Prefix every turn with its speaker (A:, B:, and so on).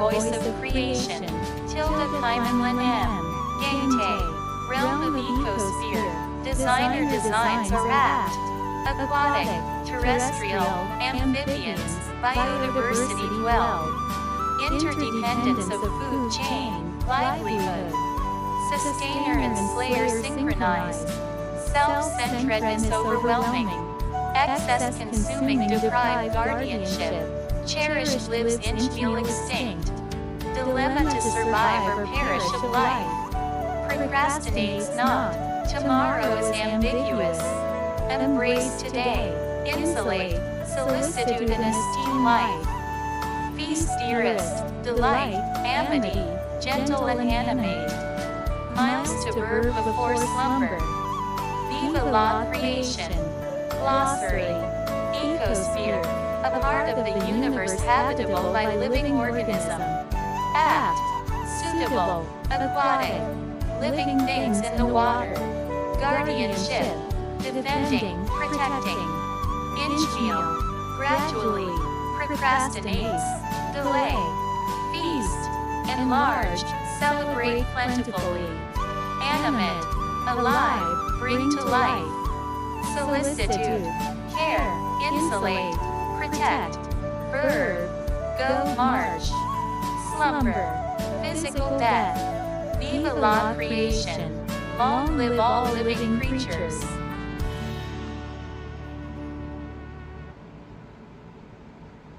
A: voice of creation. Tilda Kaiman M. Gangte. Realm of ecosphere. Designer designs a raft. Aquatic, terrestrial, amphibians, biodiversity dwell. Interdependence of food chain, livelihood. Sustainer and slayer synchronized. Self-centeredness overwhelming. Excess consuming deprived guardianship. Cherished lives inch meal extinct. Dilemma to survive or perish of life. Procrastinates not. Tomorrow is ambiguous. Embrace today. Insulate. Solicitude and esteem life. Feast dearest. Delight. Amity. Gentle and animate. Miles to birth before slumber. Viva la creation. Glossary. Ecosphere. A part of the universe habitable by living organism. Apt. Suitable. Aquatic. Living things in the water. Guardianship. Defending, protecting. Inchmeal. Gradually. Procrastinates. Delay. Feast. Enlarge. Celebrate plentifully. Animate. Alive. Bring to life. Solicitude. Care. Insulate. Protect. Bird. Go march. Slumber. Physical death. Viva la creation. Long live all living creatures.